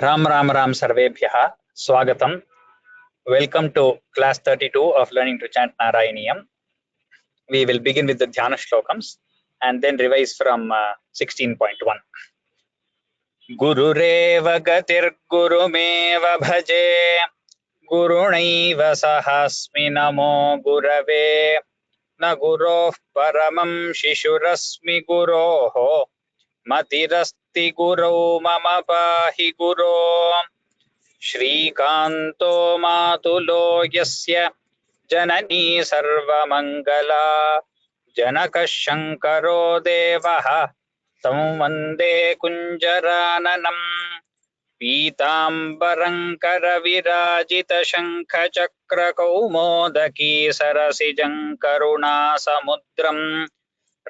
Ram Ram Ram Sarvebhyaha Swagatam. Welcome to class 32 of Learning to Chant Narayaniyam. We will begin with the Dhyana Shlokams and then revise from 16.1. Gurureva gatir gurumeva bhaje gurunaiva sahasmi namo gurave na guroh paramam shishurasmi guroho matirasti gurau mama pahi guro श्रीकान्तो मातुलो यस्य जननी सर्वमङ्गला जनकः शङ्करो देवः तं वन्दे कुञ्जराननम् पीताम्बरं करविराजितशङ्खचक्रकौमोदकी सरसिजं करुणासमुद्रम्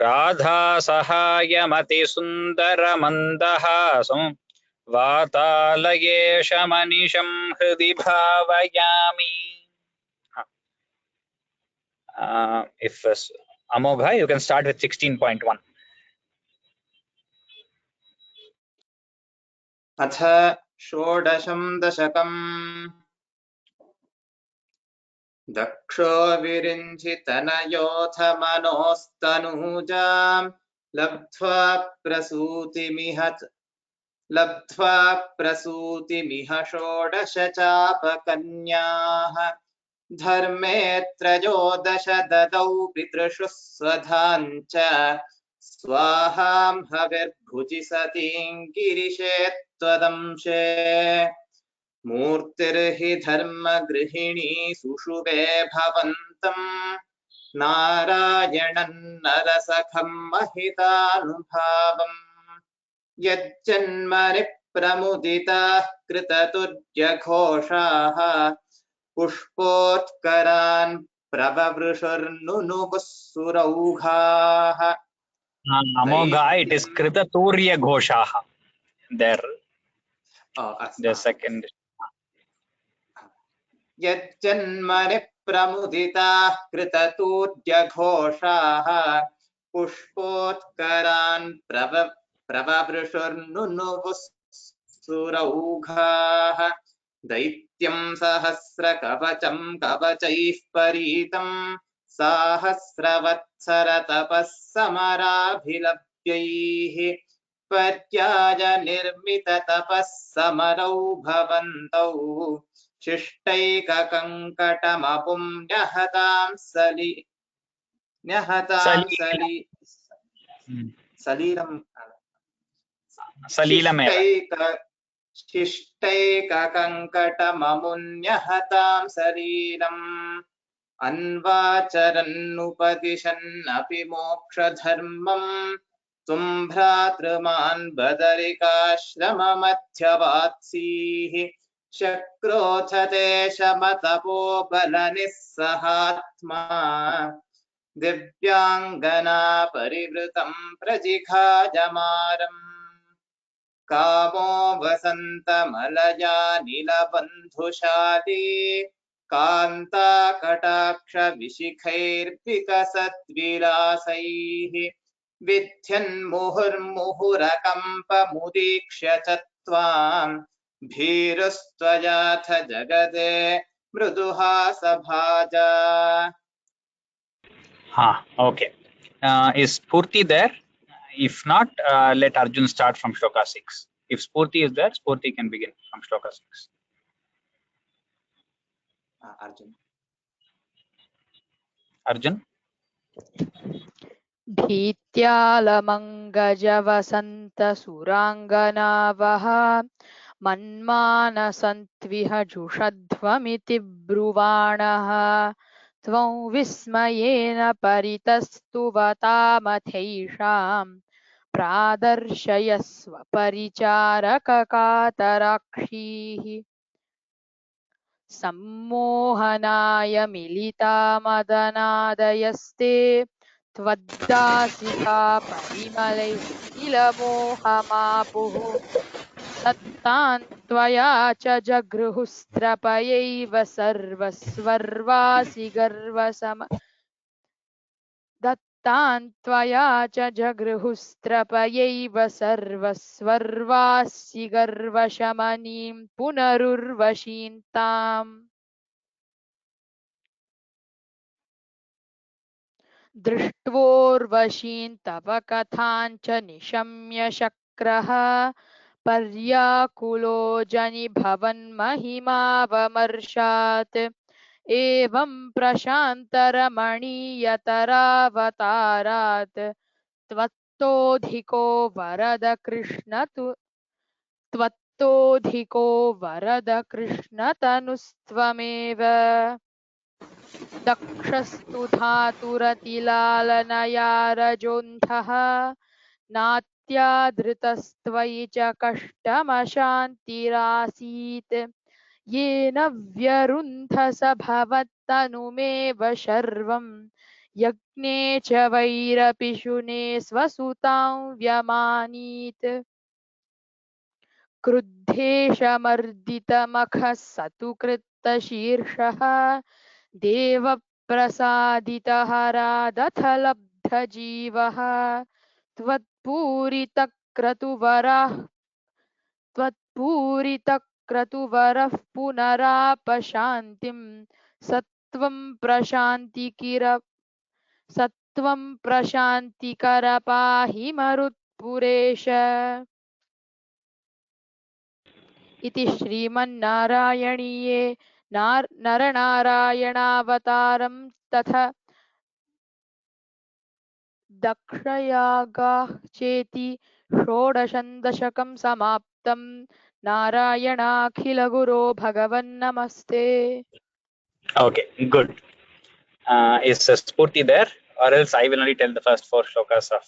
राधासहायमतिसुन्दरमन्दहासं वातालयेशमनिशं हृदि भावयामि. If Amogha, you can start with 16.1. अथ षोडशं दशकम् दक्षो विरिञ्चितनयोऽथ मनोस्तनूजां लब्ध्वा प्रसूतिमिह षोडश चापकन्याः धर्मे त्रयोदश ददौ पितृषु स्वधाञ्च स्वाहां हविर्भुजि सतीं गिरिशे त्वदंशे मूर्तिर्हि धर्मगृहिणी सुषुवे भवन्तं नारायणं नरसखं महितानुभावम् यज्जन्मनि प्रमुदिताः कृततुर्यघोषाः पुष्पोत्करान् प्रववृषुर्नुनुवुः सुरौघाः. Amogha, it is Kritaturya Ghoshaha. There. The second. यज्जन्मनि प्रमुदिताः कृततुर्यघोषाः पुष्पोत्करान् प्रववृषुर्नुनुवुः सुरौघाः दैत्यं सहस्रकवचं कवचैः परीतं सहस्रवत्सरतपः समराभिलभ्यैः पर्याय निर्मिततपः समरौ भवन्तौ शिष्टैककङ्कटमपुं न्यहतां शिष्टैककङ्कटममुन्यहतां सलीलम् अन्वाचरन्नुपदिशन्नपि मोक्षधर्मम् त्वं भ्रातृमान् बदरिकाश्रममध्यवात्सीः शक्रोऽथ ते शमतपोबलनिस्सहात्मा दिव्याङ्गना परिवृतं प्रजिघायमारम् कामो वसन्तमलया नीलबन्धुशाली कान्ताकटाक्षविशिखैर्विकसद्विलासैः विध्यन्मुहुर्मुहुरकम्पमुदीक्ष्य च त्वां भीरुस्त्वयाथ जगदे मृदुहासभाजा. Okay. Is Spurti there? If not, let Arjun start from Shloka 6. If Spurti is there, Spurti can begin from Shloka 6. Arjun? भीत्यालमङ्गजवसन्तसुराङ्गनावः मन्मानसन्त्विह जुषध्वमिति ब्रुवाणः त्वं विस्मयेन परितस्तुवतामथैषां प्रादर्शयस्व परिचारककातराक्षीः सम्मोहनाय मिलिता मदनादयस्ते त्वद्दासिका परिमलैर्निलमोहमापुः दत्तान् त्वया च जगृहुस्त्रपयैव सर्वस्वर्वासि गर्वसम तान् त्वया च जगृहुस्त्रपयैव सर्वस्वर्वासि गर्वशमनीं पुनरुर्वशीं ताम् दृष्ट्वोर्वशीं तव कथाञ्च निशम्य शक्रः पर्याकुलो जनिभवन्महिमावमर्शात् एवं प्रशान्तरमणीयतरावतारात् त्वत्तोऽधिको वरद कृष्ण त्वत्तोऽधिको वरद कृष्णतनुस्त्वमेव दक्षस्तु धातुरतिलालनया रजोऽन्धः नात्यादृतस्त्वयि च कष्टमशान्तिरासीत् येन व्यरुन्ध स भवत्तनुमेव शर्वं यज्ञे च वैरपिशुने स्वसुतां व्यमानीत् क्रुद्धेशमर्दितमखः स तु कृत्तशीर्षः देवप्रसादितहरादथ लब्धजीवः त्वत्पूरितक्रतुवरः पुनरापशान्तिं सत्वं प्रशान्तिकर पाहि मरुत्पुरेश इति श्रीमन्नारायणीये नरनारायणावतारं तथा दक्षयागाः चेति षोडशं दशकं समाप्तं नारायणाखिलगुरो भगवन्नमस्ते. Okay, good. Is Spurti there, or else I will only tell the first 4 shlokas of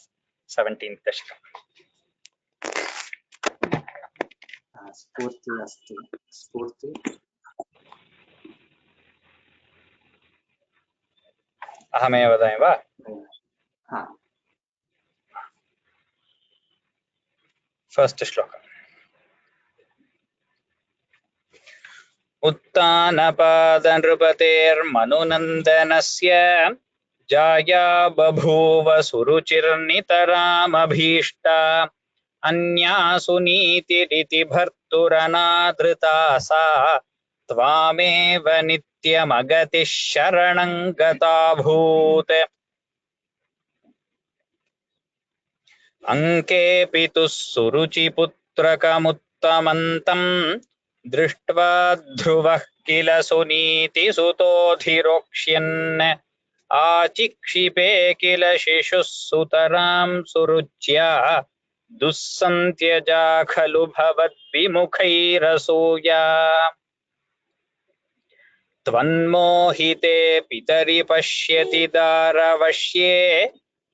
17th Dashka. स्फूर्ति अस्ति स्फूर्ति अहमेव वदामि वा? हा First shloka. उत्तानपादनृपतेर्मनुनन्दनस्य जाया बभूव सुरुचिर्नितरामभीष्टा अन्यासु नीतिरिति भर्तुरनादृता सा त्वामेव नित्यमगतिः शरणं गताभूत् अङ्केऽपि तुः सुरुचिपुत्रकमुत्तमन्तम् दृष्ट्वा ध्रुवः किल सुनीतिसुतोऽधिरोक्ष्यन् आचिक्षिपे किल शिशुः सुतरां सुरुच्या दुःसन्त्यजा खलु भवद्विमुखैरसूया त्वन्मोहिते पितरि पश्यति दारवश्ये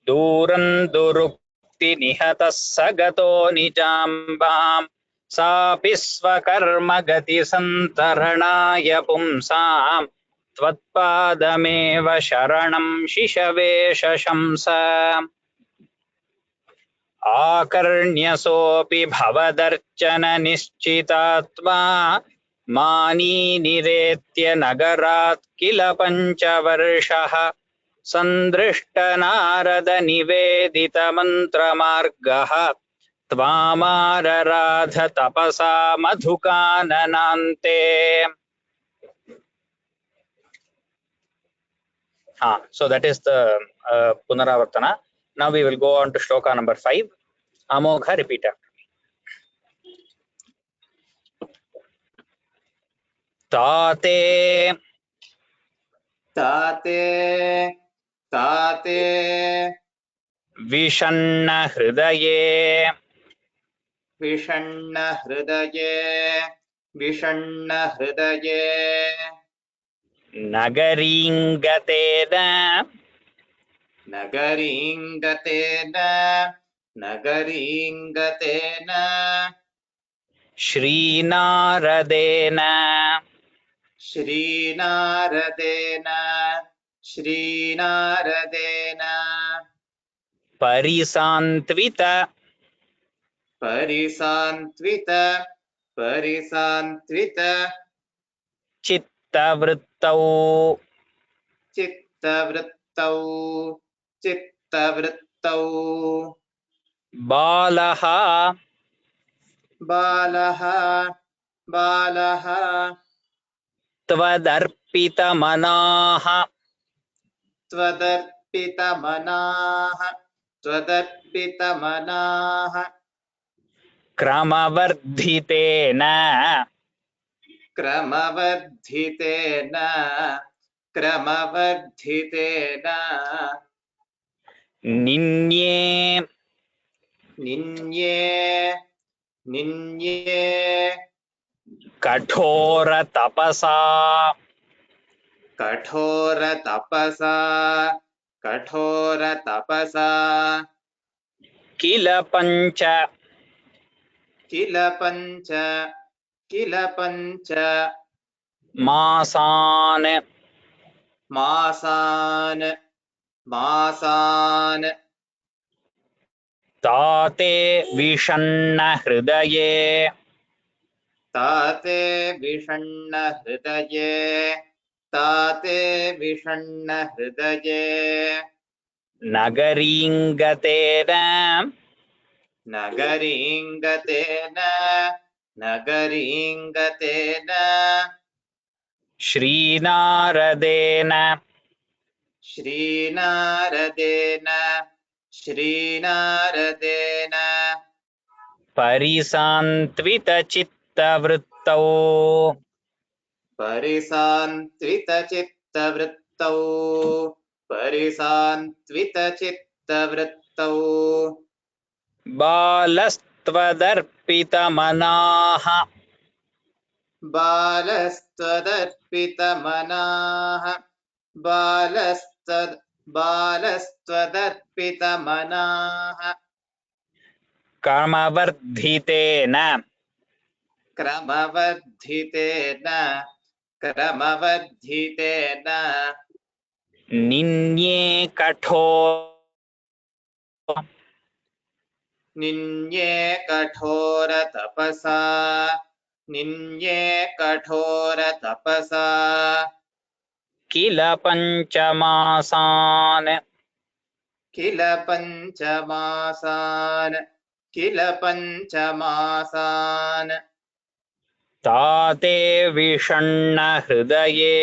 दूरं दुरुक्तिनिहतः स गतो निजाम्बाम् सापि स्वकर्मगतिसन्तरणाय पुंसाम् त्वत्पादमेव शरणं शिशवे शशंस आकर्ण्यसोऽपि भवदर्चन निश्चितात्मा मानी निरेत्य नगरात् किल पञ्चवर्षः सन्दृष्टनारद निवेदित मन्त्रमार्गः त्वामारराध तपसा मधुकाननान्ते. So that is the Punaravartana. Now we will go on to shloka number 5. Amogha, repeat after me. Tate ताते ताते Vishanna Hridaye विषण्ण हृदये Nagaringatena नगरीङ्गतेन Shrinaradena श्रीनारदेन Parisantvita परिसान्त्वित Chittavrittau चित्तवृत्तौ चित्तवृत्तौ बालः बालः बालः त्वदर्पितमनाः त्वदर्पितमनाः त्वदर्पितमनाः क्रमवर्धितेन क्रमवर्धितेन क्रमवर्धितेन निन्ये निन्ये निन्ये कठोरतपसा कठोरतपसा कठोरतपसा किल पञ्च किल पञ्च मासान् मासान् मासान् ताते विषण्णहृदये ताते विषण्णहृदये ताते विषण्णहृदये नगरीङ्गतेन नगरीङ्गतेन नगरीङ्गतेन श्रीनारदेन श्रीनारदेन श्रीनारदेन परिसान्त्वितचित्तवृत्तौ परिसान्त्वितचित्तवृत्तौ परिसान्त्वितचित्तवृत्तौ बालस्त्वदर्पितमनाः बालस्त्वदर्पितमनाः बालस्त्वदर्पितमनाः क्रमवर्धितेन क्रमवर्धितेन क्रमवर्धितेन निन्ये निन्ये कठोरतपसा निन्ये कठोरतपसा किल पञ्चमासान् किल पञ्चमासान् किल पञ्चमासान् ताते विषण्णहृदये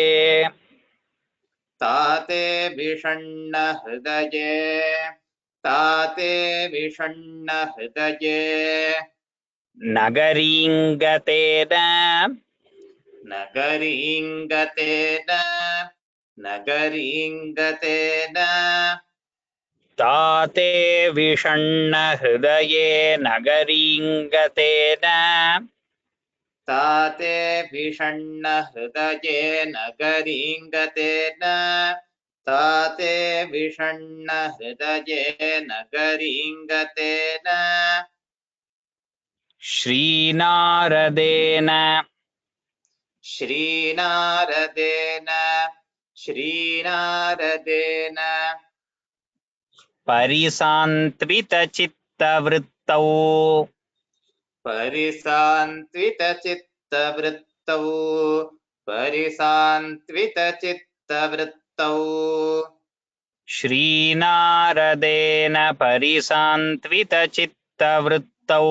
ताते विषण्णहृदये ताते विषण्णहृदये नगरीङ्गतेन नगरीङ्गतेन नगरीङ्गतेन ताते विषण्णहृदये नगरीङ्गतेन ताते विषण्णहृदये नगरीङ्गतेन ताते विषण्णहृदये नगरीङ्गतेन श्रीनारदेन श्रीनारदेन श्रीनारदेन परिसान्त्वितचित्तवृत्तौ परिसान्त्वितचित्तवृत्तौ परिसान्त्वितचित्तवृत्तौ श्रीनारदेन परिसान्त्वितचित्तवृत्तौ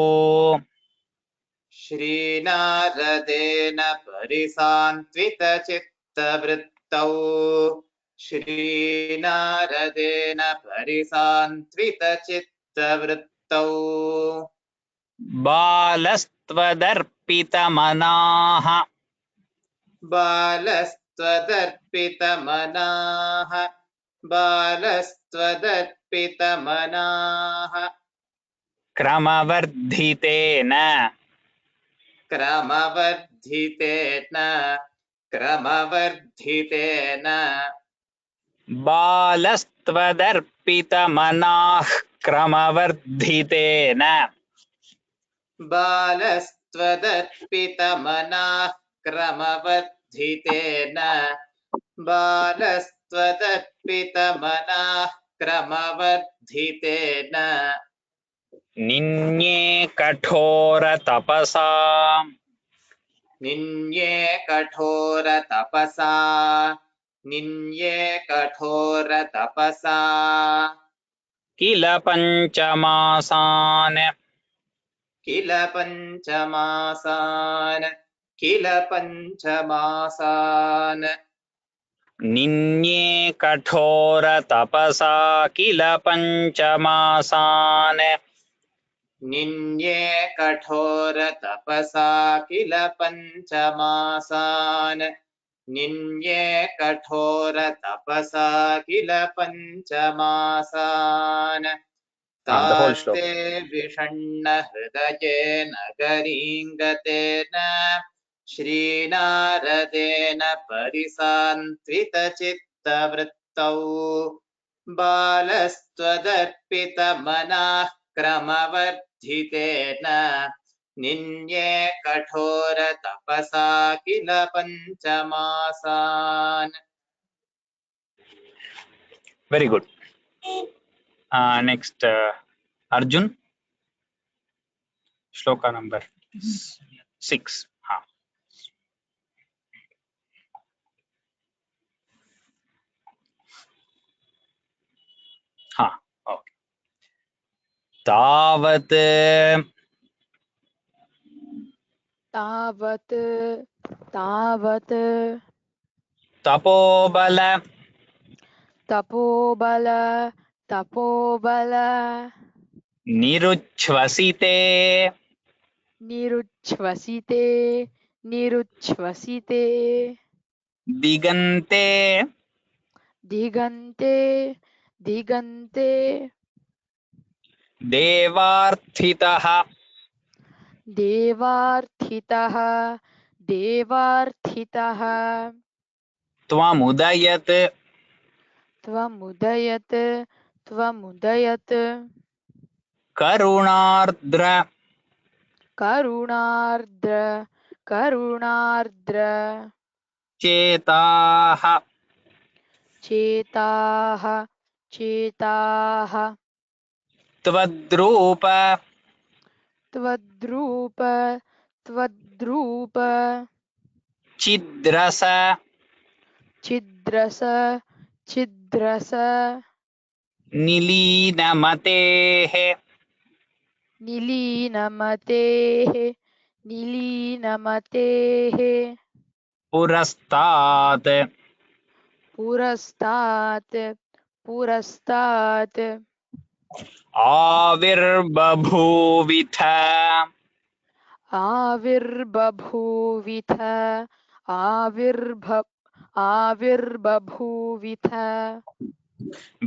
श्रीनारदेन परिसान्त्वितचित्तवृत्तौ श्रीनारदेन परिसान्त्वितचित्तवृत्तौ बालस्त्वदर्पितमनाः बालस्त्वदर्पितमनाः बालस्त्वदर्पितमनाः क्रमवर्धितेन क्रमवर्धितेन क्रमवर्धितेन बालस्त्वदर्पितमनाः क्रमवर्धितेन बालस्त्वदर्पितमनाः क्रमवर्धितेन बालस्त्वदर्पितमनाः क्रमवर्धितेन निन्ये कठोरतपसा निन्ये कठोरतपसा निन्ये कठोरतपसा किल पंचमासान किल पञ्चमासान् किल पञ्चमासान् निन्ये कठोर तपसा किल पंचमासान निन्ये कठोर तपसा किल पञ्चमासान् निन्ये कठोर तपसा किल पञ्चमासान् the whole तास्ते shloka. विषण्ण हृदयेन गरीङ्गतेन श्रीनारदेन परिसान्त्वितचित्तवृत्तौ बालस्त्वदर्पितमनः क्रमवर्धितेन निन्ये कठोर तपसा किल पञ्चमासान्. Very good. Next, Arjun, shloka number 6. Okay. तावत् तावत् तावत् तपोबल तपोबल तपोबल निरुच्छ्वसिते निरुच्छ्वसिते निरुच्छ्वसिते दिगन्ते दिगन्ते दिगन्ते देवार्थितः देवार्थितः देवार्थितः त्वमुदयत् त्वमुदयत् त्वमुदयत् करुणार्द्र करुणार्द्र करुणार्द्र चेताः चेताः चेताः त्वद्रूप त्वद्रूप त्वद्रूप चिद्रस छिद्रस छिद्रस निलीनमतेः निलीनमतेः निलीनमतेः पुरस्तात् पुरस्तात् पुरस्तात् आविर्बभूविथ आविर्बभूविथ आविर्बभूविथ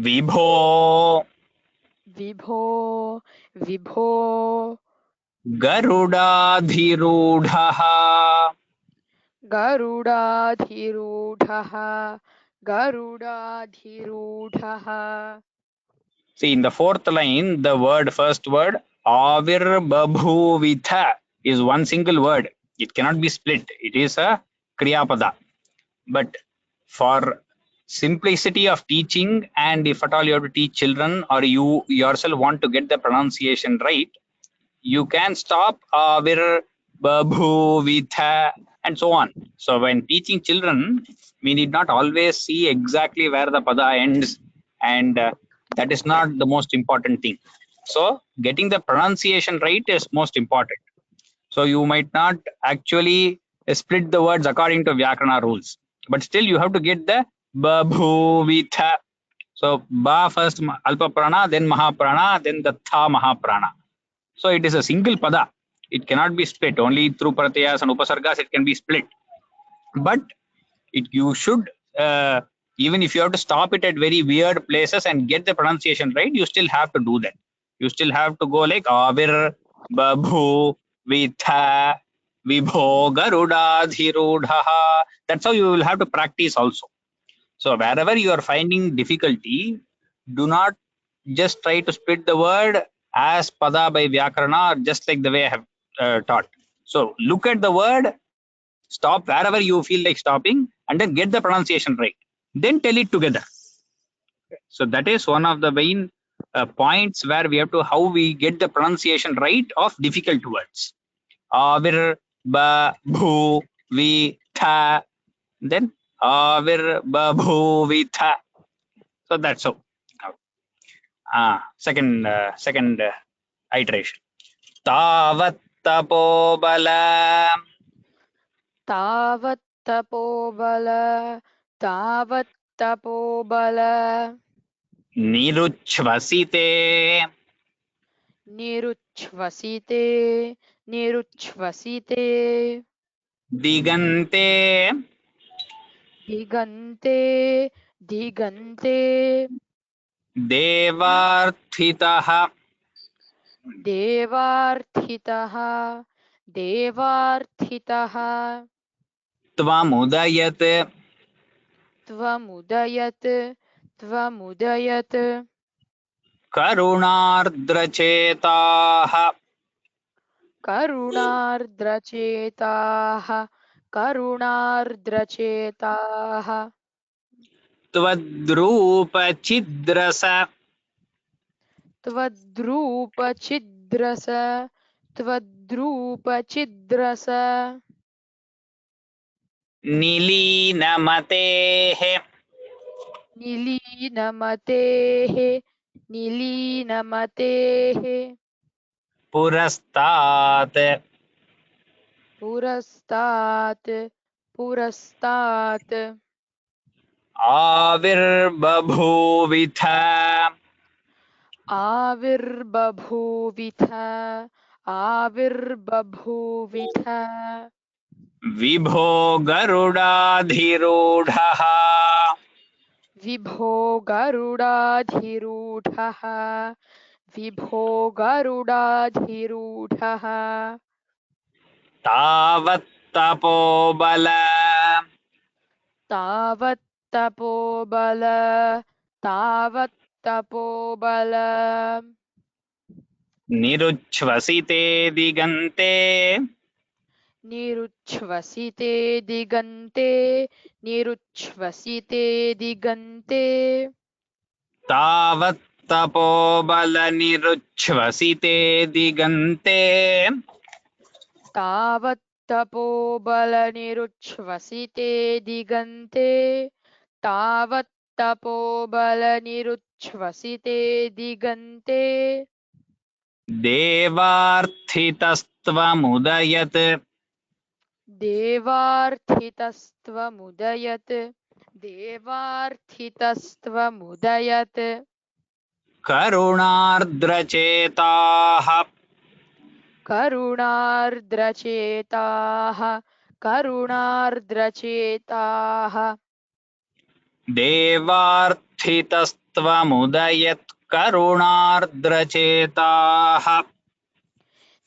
विभो विभो विभो गरुडाधिरूढः गरुडाधिरूढः गरुडाधिरूढः. See, in the fourth line, the first word, avirbabhuvitha, is one single word. It cannot be split. It is a kriyapada. But for simplicity of teaching, and if at all you have to teach children or you yourself want to get the pronunciation right, you can stop avirbabhuvitha and so on. So when teaching children, we need not always see exactly where the pada ends, and that is not the most important thing. So getting the pronunciation right is most important. So you might not actually split the words according to Vyakarana rules, but still you have to get the babhuvitha. So ba first alpa prana, then mahaprana, then the tha mahaprana. So it is a single pada. It cannot be split. Only through pratyayas and upasargas it can be split. But you should, even if you have to stop it at very weird places and get the pronunciation right, you still have to do that. You still have to go like avir, babhu, vitha, vibho, garudadhirudhaha. That's how you will have to practice also. So wherever you are finding difficulty, do not just try to split the word as pada by Vyakarana, or just like the way I have taught. So look at the word, stop wherever you feel like stopping, and then get the pronunciation right. Then tell it together. So that is one of the main points where we have to, how we get the pronunciation right of difficult words. Avir, ba, bhu, vi, tha. Then avir, ba, bhu, vi, tha. So that's how. second iteration. Tavat tapobala. तावत् तपोबल तावत् तपोबल Niruchvasite. निरुच्छ्वसिते निरुच्छ्वसिते Digante. दिगन्ते दिगन्ते Devarthitah. देवार्थितः देवार्थितः Tvamudayat. त्वमुदयत् त्वमुदयत् Karunardrachetah. करुणार्द्रचेताः करुणार्द्रचेताः Tvadrupachidrasa. त्वद्रूपछिद्रस त्वद्रूपछिद्रस Nilinamateh. निलीनमतेः निलीनमतेः Purastat. पुरस्तात् पुरस्तात् Avirbabhuvitha. आविर्बभूविथ आविर्बभूविथ विभो गरुडाधिरूढः. विभो गरुडाधिरूढः विभो गरुडाधिरूढः तावत्तपोबल. तावत्तपोबल तावत्तपोबल निरुच्छ्वसिते दिगन्ते. निरुच्छ्वसिते दिगन्ते निरुच्छ्वसिते दिगन्ते तावत्तपोबल निरुच्छ्वसिते दिगन्ते. तावत्तपोबलनिरुच्छ्वसिते दिगन्ते तावत्तपोबलनिरुच्छ्वसिते दिगन्ते देवार्थितस्त्वमुदयत्. देवार्थितस्त्वमुदयत् देवार्थितस्त्वमुदयत् करुणार्द्रचेताः. करुणार्द्रचेताः करुणार्द्रचेताः देवार्थितस्त्वमुदयत् करुणार्द्रचेताः.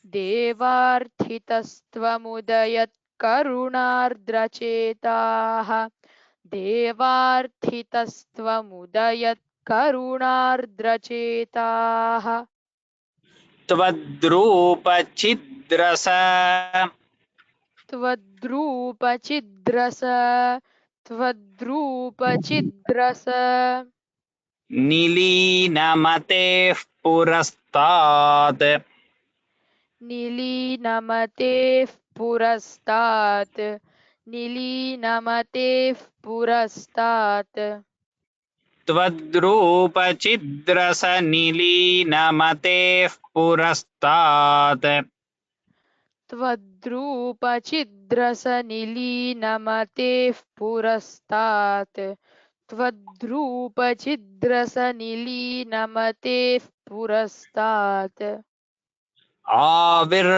देवार्थितस्त्वमुदयत् करुणार्द्रचेताः देवार्थितस्त्वमुदयत् करुणार्द्रचेताः त्वद्रूपचिद्रस. त्वद्रूपचिद्रस त्वद्रूपचिद्रस निलीनमतेः पुरस्तात्. निलीनमतेः पुरस्तात् निलीनमतेः पुरस्तात् त्वद्रूपचिद्रस निलीनमतेः पुरस्तात्. त्वद्रूपचिद्रसनिलीनमतेः पुरस्तात् त्वद्रूपचिद्रसनिलीनमतेः पुरस्तात् आविर्बभूविथ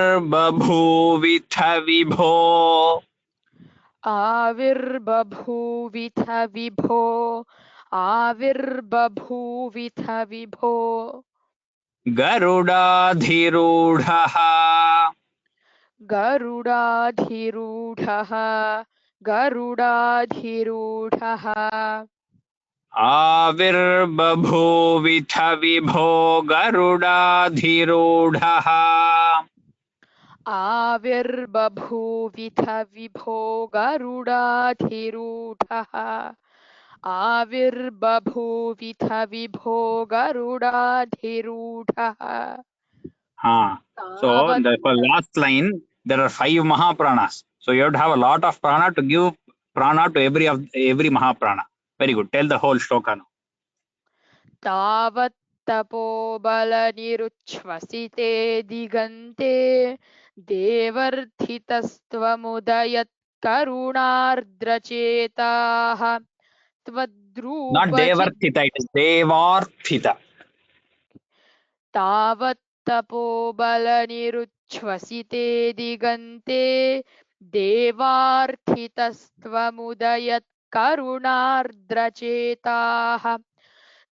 विभो. आविर्बभूविथ विभो आविर्बभूविथ विभो गरुडाधिरूढः. गरुडाधिरूढः गरुडाधिरूढः आविर्बभूविथ विभो गरुडाधिरूढः. आविर्बभूविथ विभो गरुडाधिरूढः आविर्बभूविथ विभो गरुडाधिरूढः So in the last line there are 5 Mahapranas. So you have to have a lot of prana to give prana to every Mahaprana. Very good. Tell the whole shloka now. तावत् तपोबलनिरुच्छ्वसिते दिगन्ते देवर्थितस्त्वमुदयत्करुणार्द्रचेताः Not त्वद्रूपचित् Devarthita, it is Devarthita. तावत् तपोबलनिरुच्छ्वसिते दिगन्ते देवार्थितस्त्वमुदयत्करुणार्द्रचेताः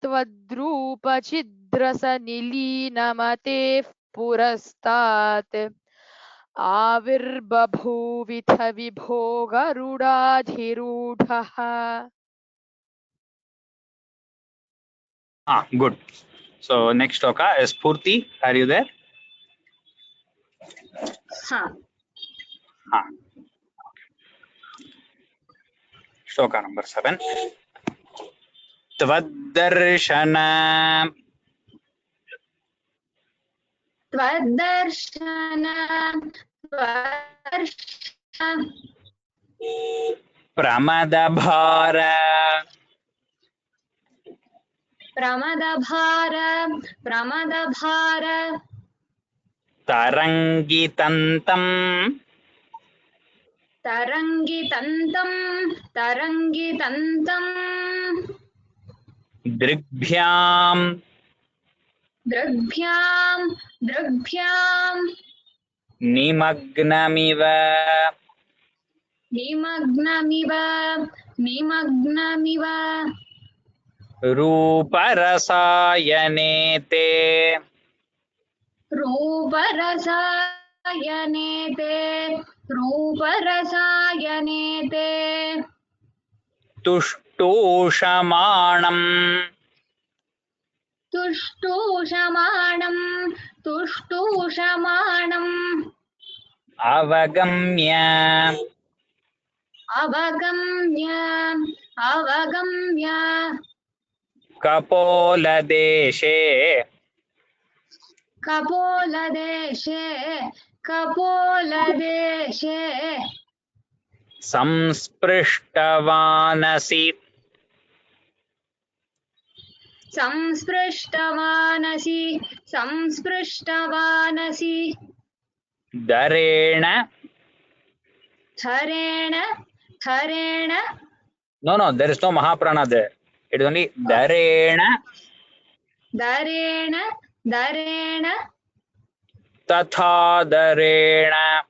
त्वद्रूपछिद्रसनिलीनमतेः पुरस्तात् आविर्बभूविथ विभो गरुडाधिरूढः. Good. So next shloka is Spurti. Are you there? Shloka number 7. Tvadarshana Pramadabhara Tarangitantam Drigbhyam Nimagnamiva Ruparasayane Tushtushamanam Avagamya Kapoladeshe Samsprishtavanasi Darena. No, there is no Mahaprana there. It is only Darena Tatha Darena.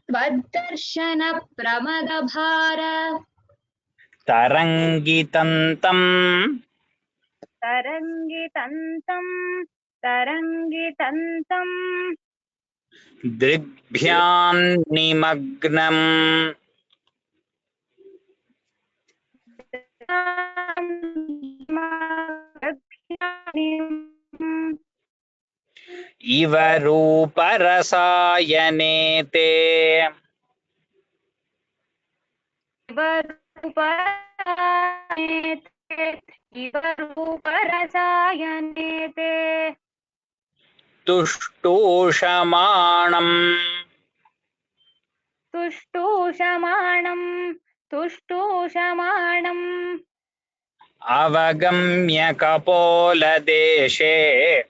Tvadarshana Pramadabhara Tarangitantam Drigbhyam Nimagnam Iva Ruparasayane Tushtushamanam Avagamya Kapoladeshe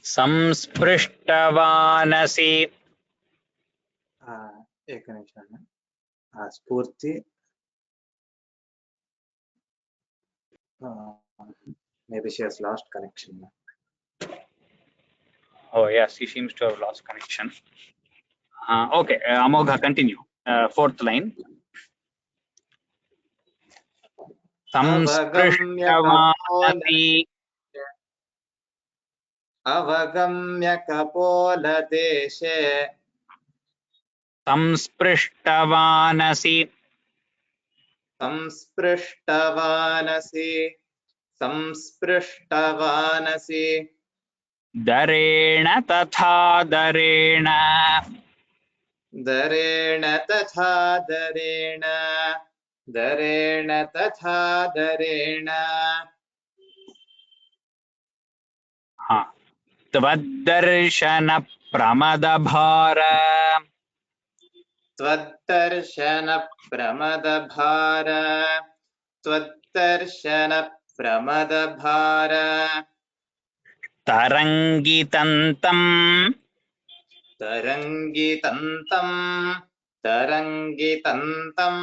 Samsprishtavanasi. एक निमिष स्फूर्ति maybe she has lost connection. Oh yes, he seems to have lost connection. Okay, Amogha, continue. Fourth line. Samsprishtavanasi Avagamya Kapoladeshe Samsprishtavanasi दरेण तथा दरेण दरेण तथा दरेण दरेण तथा दरेण हाँ त्वद्दर्शन प्रमदभार त्वद्दर्शन प्रमदभार त्वद्दर्शन प्रमदभार तरङ्गितन्तं तरङ्गितन्तं तरङ्गितन्तं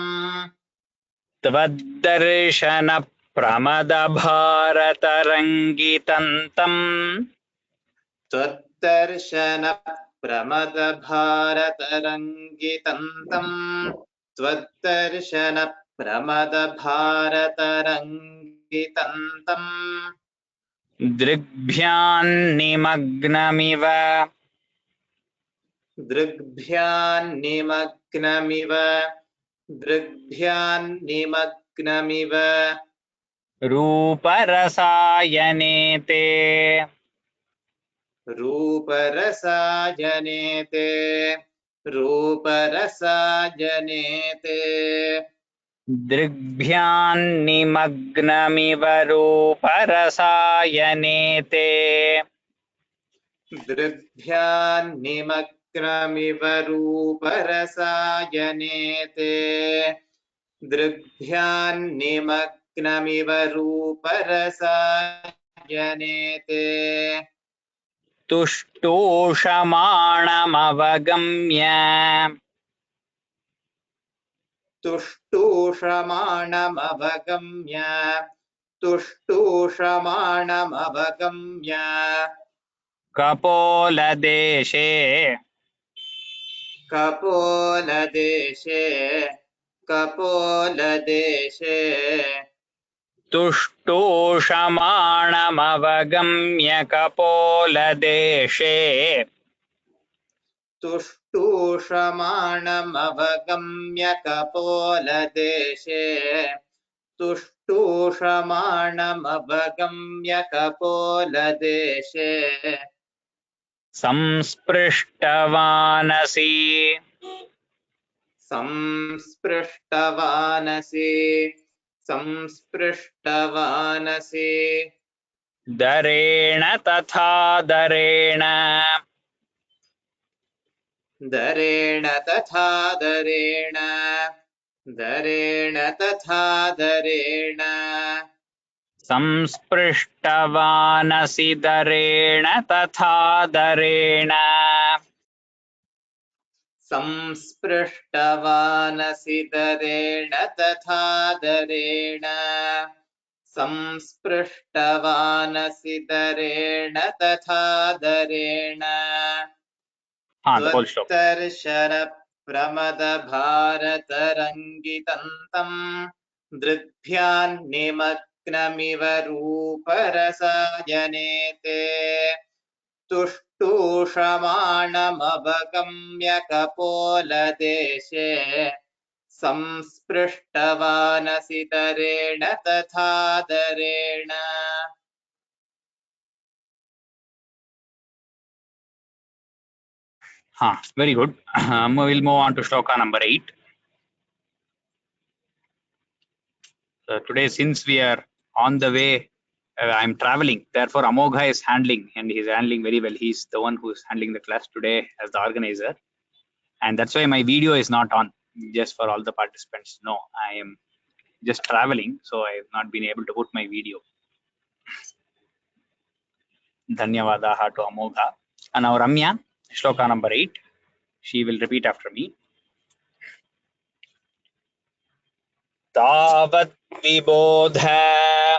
त्वद्दर्शन प्रमदभार तरङ्गितन्तं त्वद्दर्शन प्रमदभार तरङ्गितन्तं त्वद्दर्शन प्रमदभार तरङ्गितन्तं दृग्भ्यान्निमग्नमिव दृग्भ्यान्निमग्नमिव दृग्भ्यान्निमग्नमिव रूपरसायने ते रूपरसायनेते रूपरसायनेते दृग्भ्यान्निमग्नमिव रूपरसायने ते दृग्भ्यान्निमग्नमिव रूपरसायनेते दृग्भ्यान्निमग्नमिव रूपरसायनेते तुष्टूषमाणमवगम्य तुष्टूषमाणमवगम्य तुष्टूषमाणमवगम्य कपोलदेशे कपोलदेशे कपोलदेशे तुष्टूषमाणमवगम्य कपोलदेशे तुष्टूषमाणमवगम्य कपोलदेशे तुष्टूषमाणमवगम्य कपोलदेशे संस्पृष्टवानसि संस्पृष्टवानसि संस्पृष्टवानसि दरेण तथा दरेण दरेण तथा दरेण दरेण तथा दरेण संस्पृष्टवानसि दरेण तथा दरेण संस्पृष्टवानसि दरेण तथा दरेण संस्पृष्टवानसि दरेण तथा दरेण हाँ the whole श्लोक त्वद्दर्शन प्रमदभारतरङ्गितन्तं दृग्भ्यान्निमग्नमिव रूपरसायनेते तुष्टूषमाणमवगम्य कपोलदेशे संस्पृष्टवानसि दरेण तथा दरेण हाँ very good. We'll move on to shloka number 8. Today since we are on the way, I'm traveling, therefore Amogha is handling, and he's handling very well. He's the one who's handling the class today as the organizer, and that's why my video is not on, just for all the participants. No, I am just traveling, so I have not been able to put my video. Dhanyavadaha to Amogha. And now Ramya, shloka number 8, she will repeat after me. Tavat vibodha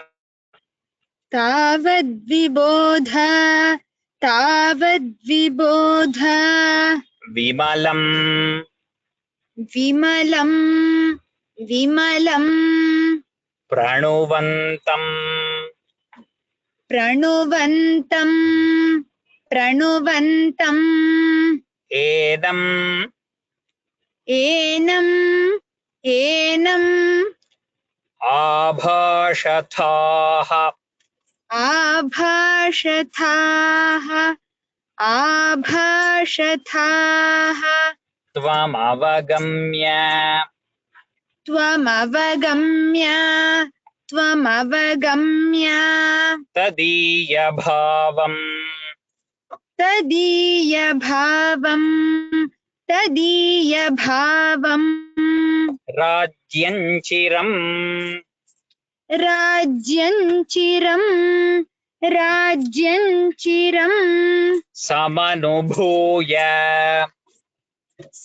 तावद्विबोधा तावद्विबोधा विमलं विमलं विमलं प्रणुवन्तं प्रणुवन्तं प्रणुवन्तम् एनम् एनम् एनम् आभाषथाः आभाषथाः आभाषथाः त्वमवगम्य त्वमवगम्य त्वमवगम्य तदीयभावम् तदीयभावम् तदीयभावम् राज्यञ्चिरम् राज्यञ्चिरम् राज्यञ्चिरम् समनुभूय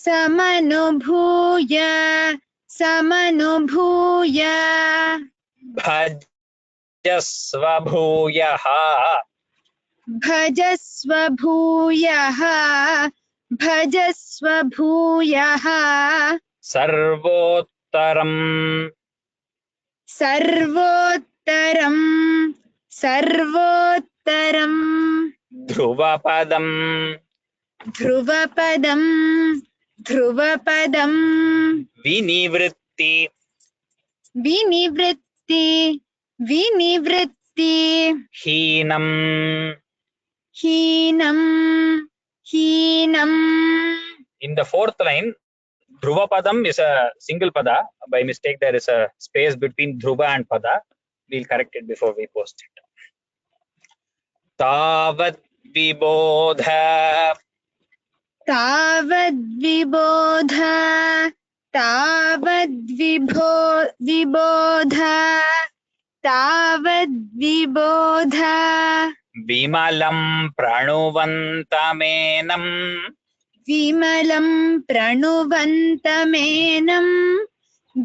समनुभूय समनुभूय भजस्व भूयः भजस्व भूयः भजस्व भूयः सर्वोत्तरम् सर्वोत्तरम् सर्वोत्तरम् ध्रुवपदम् ध्रुवपदम् ध्रुवपदम् विनिवृत्ति विनिवृत्ति विनिवृत्ति हीनम् हीनम् हीनम्. In the fourth line, Dhruvapadam is a single pada. By mistake, there is a space between Dhruva and pada. We'll correct it before we post it. Tavat vibodha तावद्विबोध तावद्विबोध तावद्विबोध विमलं प्रणुवन्तमेनं विमलं प्रणुवन्तमेनं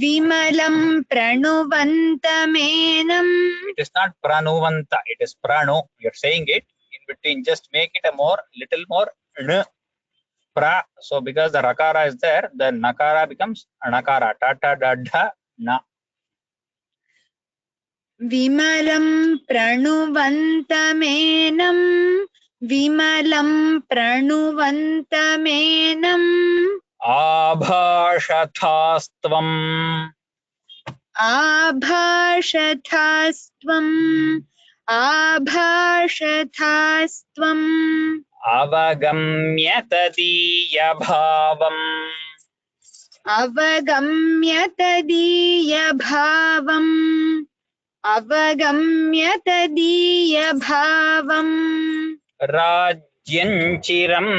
विमलं प्रणुवन्तमेनं. It is not pranuvanta, it is pranu. You're saying it in between, just make it a little more n. Pra. So because the rakara is there, the nakara becomes anakara. Tata dadha na. विमलं प्रणुवन्तमेनं विमलं प्रणुवन्तमेनं आभाषथास्त्वम् आभाषथास्त्वम् आभाषथास्त्वम् अवगम्य तदीयभावम् अवगम्य तदीयभावम् अवगम्य तदीयभावम् राज्यञ्चिरम्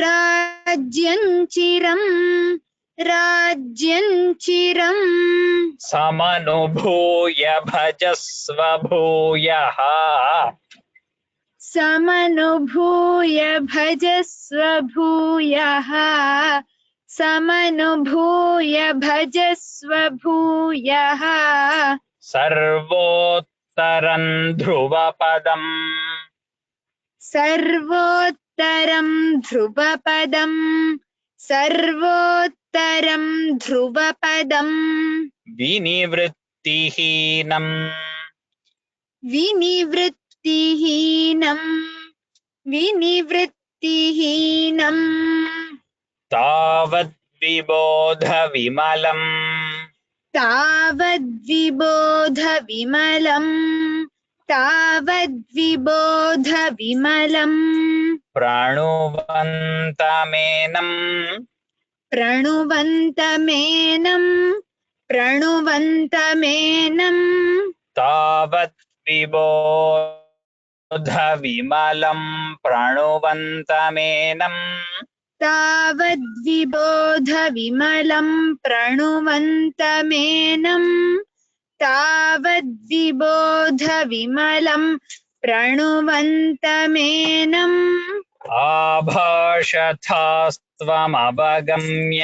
राज्यञ्चिरम् राज्यञ्चिरम् समनुभूय भजस्व भूयः समनुभूय भजस्व भूयः समनुभूय भजस्व भूयः सर्वोत्तरम् ध्रुवपदम् सर्वोत्तरं ध्रुवपदम् सर्वोत्तरं ध्रुवपदम् विनिवृत्तिहीनम् विनिवृत्तिहीनम् विनिवृत्तिहीनम् तावद्विबोध विमलम् तावद्विबोध विमलम् तावद्विबोध विमलम् प्रणुवन्तमेनं प्रणुवन्तमेनं प्रणुवन्तमेनं तावद्विबोध विमलं प्रणुवन्तमेनं तावद्विबोध विमलं प्रणुवन्तमेनं तावद्विबोध विमलं प्रणुवन्तमेनम् आभाषथास्त्वमवगम्य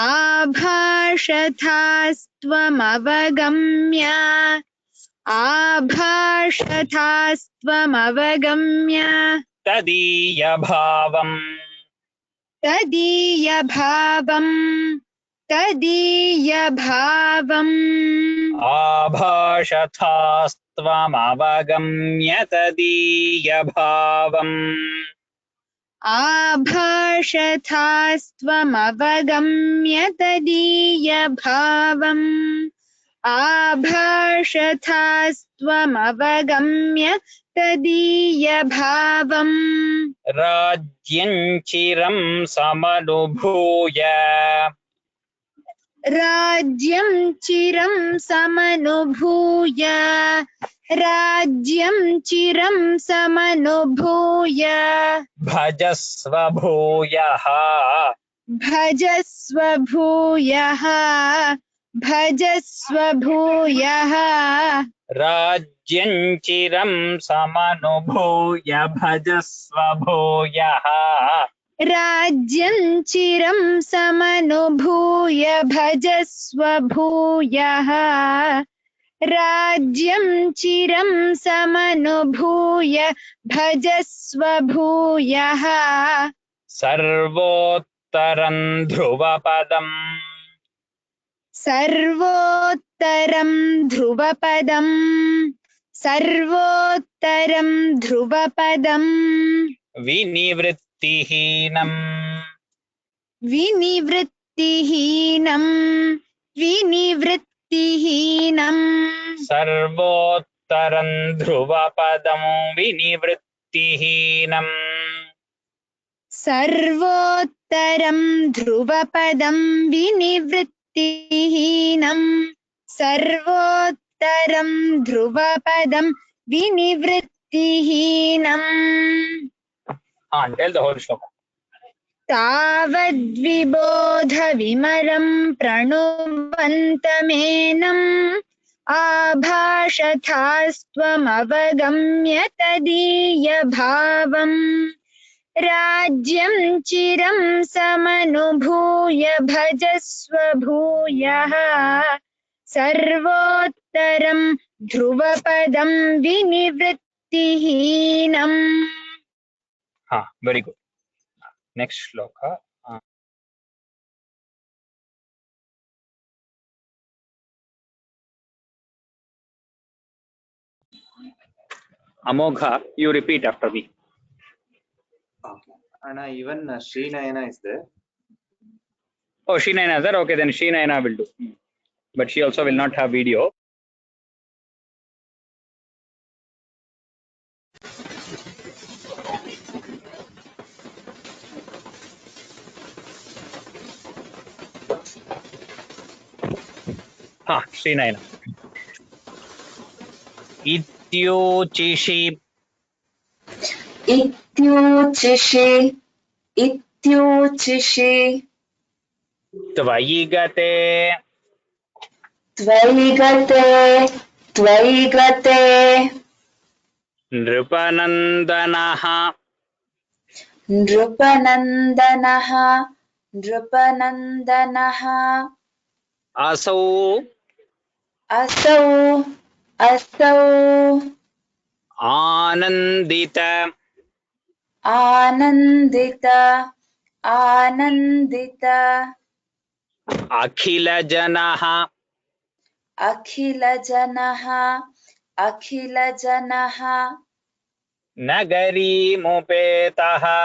आभाषथास्त्वमवगम्य आभाषथास्त्वमवगम्य तदीयभावम् तदीयभावम् तदीयभावम् आभाषथास्त्वमवगम्य तदीयभावम् आभाषथास्त्वमवगम्य तदीयभावम् आभाषथास्त्वमवगम्य तदीयभावम् राज्यं चिरं समनुभूय राज्यं चिरं समनुभूय राज्यं चिरं समनुभूय भजस्व भूयः भजस्व भूयः भजस्व भूयः राज्यं चिरं समनुभूय भजस्व भूयः राज्यं चिरं समनुभूय भजस्व भूयः राज्यं चिरं समनुभूय भजस्व भूयः सर्वोत्तरं ध्रुवपदम् सर्वोत्तरं ध्रुवपदम् सर्वोत्तरं ध्रुवपदम् विनिवृत्तिहीनम् विनिवृत्तिहीनम् विनिवृत्तिहीनम् सर्वोत्तरं ध्रुवपदं विनिवृत्तिहीनम् सर्वोत्तरं ध्रुवपदं विनिवृत्तिहीनम् सर्वोत्तरं ध्रुवपदं विनिवृत्तिहीनम् Tell the whole shloka. तावद्विबोधविमलं प्रणुवन्तमेनम् आभाषथास्त्वमवगम्य तदीयभावम् राज्यं चिरं समनुभूय भजस्व भूयः सर्वोत्तरं ध्रुवपदं विनिवृत्तिहीनम् Very good. Next shloka. Amogha, you repeat after me. Okay. And even Srinayana is there. Oh, Srinayana is there? Okay, then Srinayana will do. But she also will not have video. Srinayana. Ityuchishi इत्यूचिषि त्वयि गते त्वयि गते नृपनन्दनः नृपनन्दनः असौ असौ आनन्दित अखिलजनः नगरीमुपेतः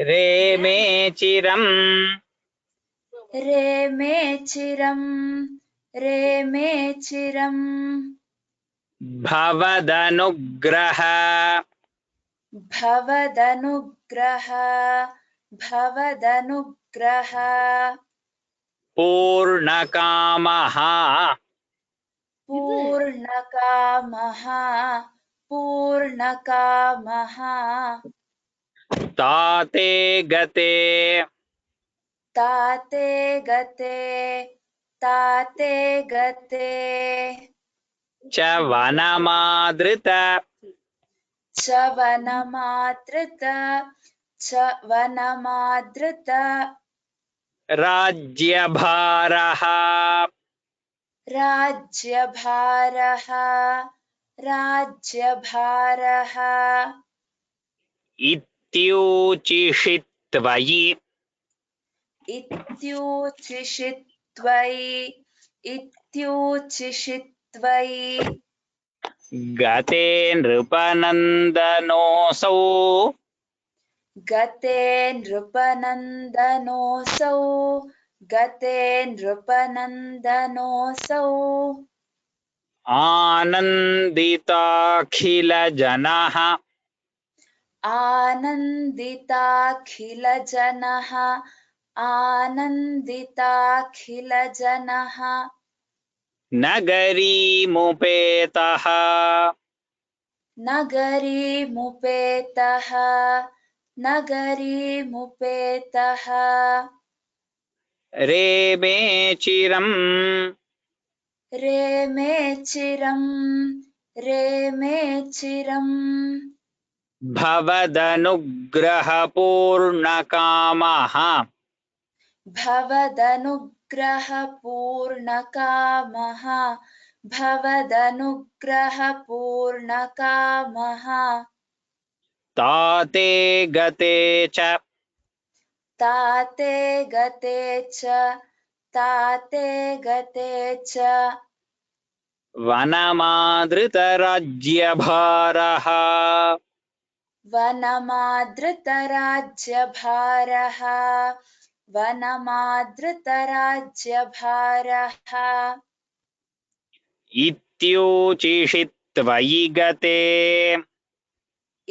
रेमे चिरम् भवदनुग्रह पूर्णकामः ताते गते च वनमादृत राज्यभारः इत्यूचिषि त्वयि गते नृपनन्दनोऽसौ गते नृपनन्दनोऽसौ गते नृपनन्दनोऽसौ आनन्दिताखिलजनः आनन्दिताखिलजनः आनन्दिताखिलजनः नगरीमुपेतः नगरीमुपेतः नगरीमुपेतः रेमे चिरम् रेमे चिरम् रेमे चिरम् भवदनुग्रहपूर्णकामः भवदनुग्रहपूर्णकामः भवदनुग्रहपूर्णकामः ताते गते च ताते गते च ताते गते च वनमादृतराज्यभारः वनमादृतराज्यभारः वनमादृतराज्यभारः इत्यूचिषि त्वयि गते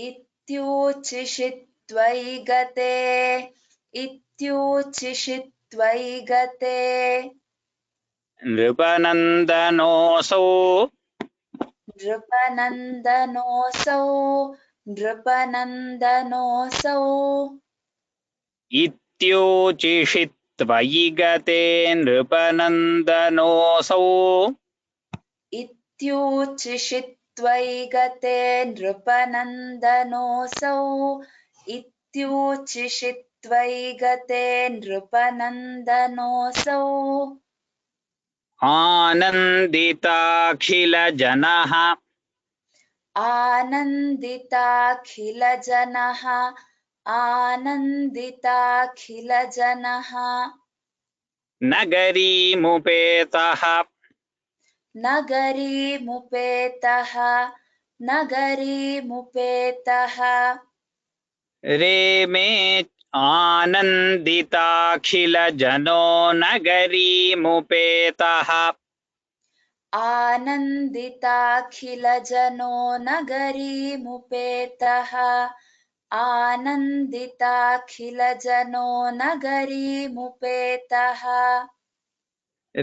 इत्यूचिषि त्वयि गते इत्यूचिषि त्वयि गते नृपनन्दनोऽसौ नृपनन्दनोऽसौ नृपनन्दनोऽसौ इत्यूचिषि त्वयि गते नृपनन्दनोऽसौ इत्यूचिषि त्वयि गते नृपनन्दनोऽसौ इत्यूचिषि त्वयि गते नृपनन्दनोऽसौ आनन्दिताखिलजनः आनन्दिताखिलजनः आनन्दिताखिलजनः नगरीमुपेतः नगरीमुपेतः नगरीमुपेतः रेमे आनन्दिताखिलजनो नगरीमुपेतः आनन्दिताखिलजनो नगरीमुपेतः आनन्दिताखिलजनो नगरीमुपेतः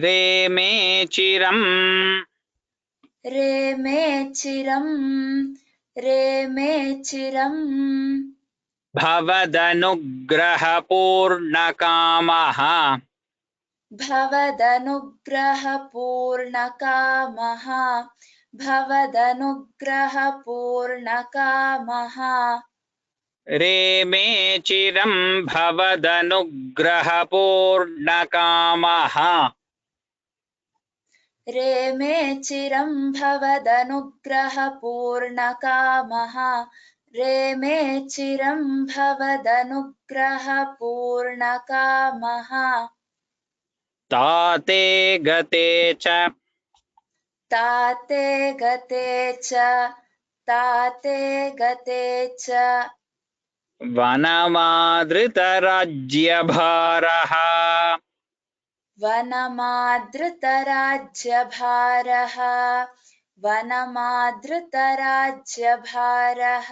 रेमे चिरम् रेमे चिरम् रेमे चिरम् भवदनुग्रहपूर्णकामः भवदनुग्रहपूर्णकामः भवदनुग्रहपूर्णकामः रेमे चिरम् भवदनुग्रहपूर्णकामः रेमे चिरम् भवदनुग्रहपूर्णकामः रेमे चिरम् भवदनुग्रहपूर्णकामः ताते गते च ताते गते च ताते गते च वनमादृतराज्यभारः वनमादृतराज्यभारः वनमादृतराज्यभारः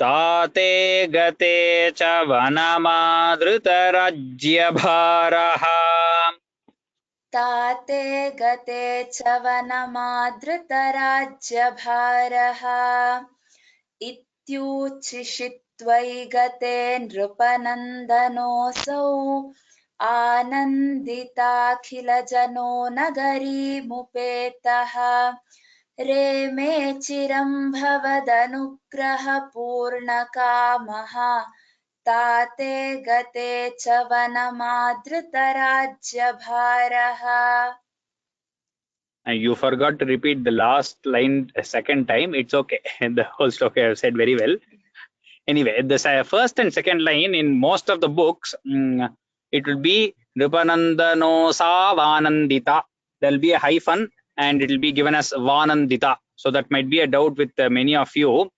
ताते गते च वनमादृतराज्यभारः ताते गते च वनमादृतराज्यभारः इत्यूचिषि त्वयि गते नृपनन्दनोऽसौ आनन्दिताखिलजनो नगरीमुपेतः रेमे चिरम् भवदनुग्रहपूर्णकामः ताते गते च वनमादृतराज्यभारः You forgot to repeat the last line a second time. It's okay. The whole sloka I have said very well. Anyway, the first and second line in most of the books, it will be Nripanandanosa Vanandita. There will be a hyphen and it will be given as Vanandita. So that might be a doubt with many of you.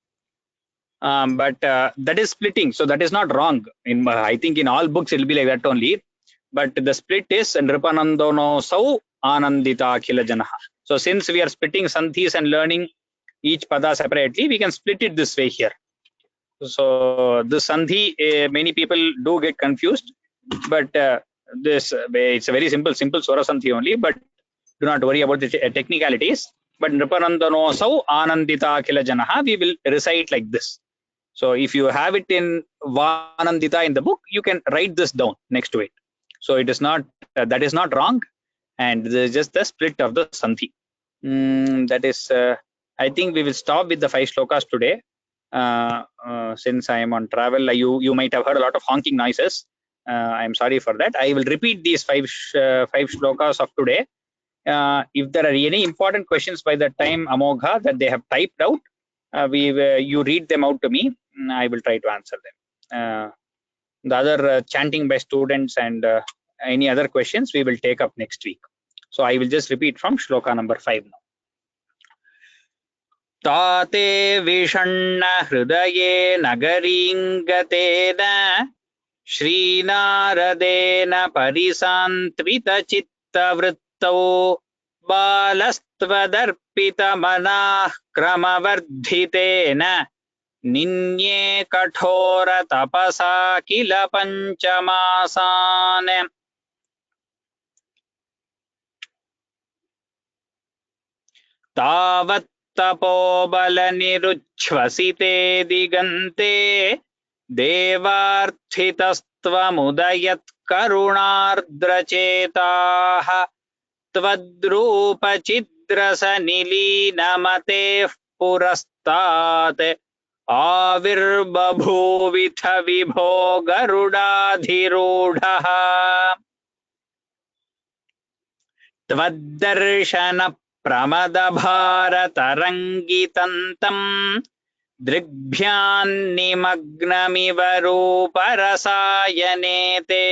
but that is splitting, so that is not wrong. I think in all books it will be like that only, but the split is nripanandano sau anandita akhila janah. So since we are splitting sandhis and learning each pada separately, we can split it this way here. So the sandhi, many people do get confused, but this it's a very simple swara sandhi only, but do not worry about the technicalities. But nripanandano sau anandita akhila janah, we will recite like this. So if you have it in Vanandita in the book, you can write this down next to it. So it is not that is not wrong, and this is just the split of the sandhi. That is, I think we will stop with the 5 shlokas today. Since I am on travel, you might have heard a lot of honking noises. I am sorry for that. I will repeat these 5 shlokas of today. If there are any important questions by the time Amogha that they have typed out, you read them out to me. I will try to answer them. The other chanting by students and any other questions we will take up next week. So I will just repeat from shloka number 5 now. Tate vishanna hridaye nagaringatena Shrinaradena parisantvita chitta vrittau balastvadarpita manah kramavardhitena Ninye kathora tapasa kila panchamasan. Tavat tapobala niruchvasite digante devarthitastva karunardrachetaha tvadrupa chidrasa nilinamate purastat आविर्बभूविथ विभो गरुडाधिरूढः त्वद्दर्शन प्रमदभारतरङ्गितन्तम् दृग्भ्यान्निमग्नमिव रूपरसायने ते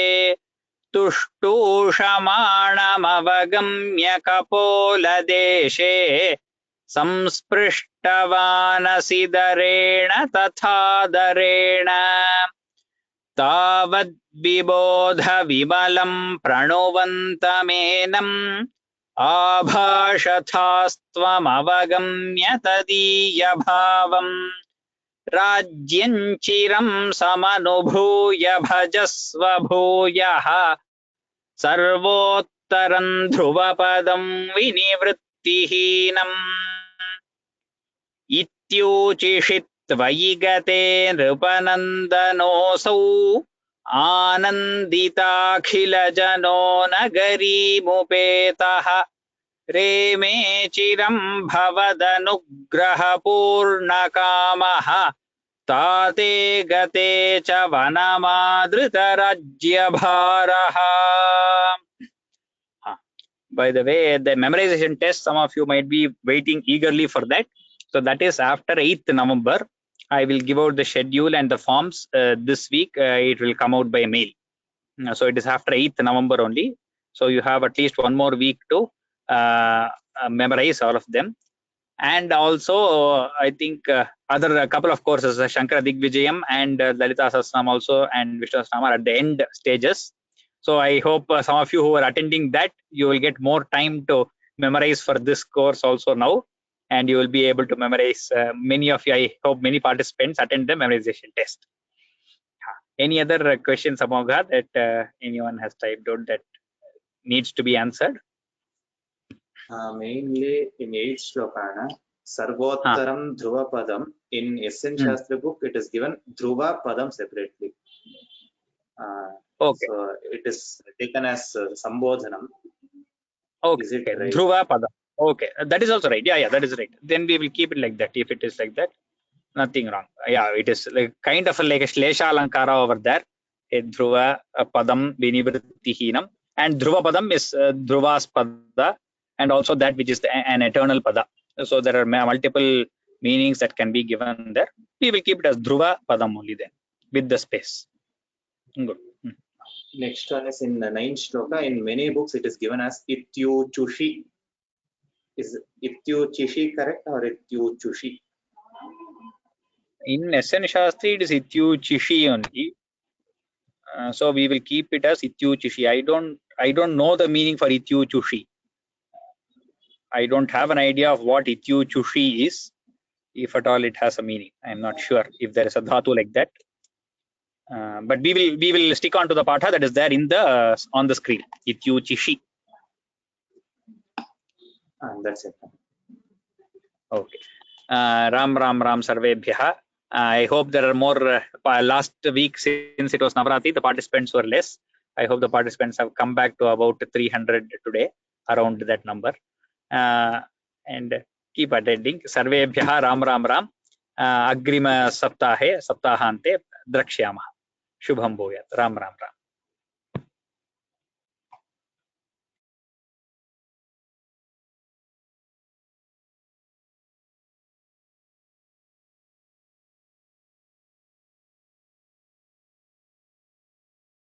तुष्टूषमाणमवगम्य कपोलदेशे संस्पृष्टवानसि दरेण तथा दरेण तावद्विबोध विमलं प्रणुवन्तमेनम् आभाषथास्त्वमवगम्य तदीयभावम् राज्यं चिरं समनुभूय भजस्व भूयः सर्वोत्तरं ध्रुवपदं विनिवृत्तिहीनम् इत्यूचिषित्वयि गते नृपनन्दनोऽसौ आनन्दिताखिलजनो नगरीमुपेतः रेमे चिरं भवदनुग्रहपूर्णकामः ताते गते च वनमादृतराज्यभारः. By the way, the memorization test, some of you might be waiting eagerly for that. So that is after 8th November. I will give out the schedule and the forms this week. It will come out by mail. So it is after 8th November only. So you have at least one more week to memorize all of them. And also, I think a couple of courses, Shankara Digvijayam and Lalita Sahasranam also, and Vishnu Sahasranam are at the end stages. So I hope some of you who are attending that, you will get more time to memorize for this course also now, and you will be able to memorize. Many of you, I hope many participants attend the memorization test. Any other questions, Amogha, that anyone has typed out that needs to be answered? Mainly in 8th Shlokana, Sarvottaram Dhruva Padam. In SN Shastra book, it is given Dhruva Padam separately. Okay. So it is taken as Sambodhanam. Okay. Is it right? Dhruva Padam. Okay. That is also right. Yeah, that is right. Then we will keep it like that. If it is like that, nothing wrong. Yeah, it is like kind of like a Shlesha Alankara over there. Dhruva Padam Vinivrittihinam. And Dhruva Padam is Dhruva's Pada, and also that which is an eternal Pada. So there are multiple meanings that can be given there. We will keep it as Dhruva Padam only then, with the space. Good. Next one is in the 9th Shloka. In many books, it is given as Ityu Chushi. Is Ityu Chishi correct or Ityu Chushi? In SN Shastri, it is Ityuchishi only. So we will keep it as Ityuchishi. I don't know the meaning for Ityuchushi. I don't have an idea of what Ityuchushi is, if at all it has a meaning. I am not sure if there is a dhatu like that. But we will stick on to the patha that is there in the on the screen. Ityuchishi. That's it. Okay. Ram Sarvebhyaha. I hope there are more. Last week, since it was Navratri, the participants were less. I hope the participants have come back to about 300 today, around that number. And keep attending. Sarvebhyaha Ram. Agrima saptahe, saptahante drakshyamah. Shubham bhuyat. Ram.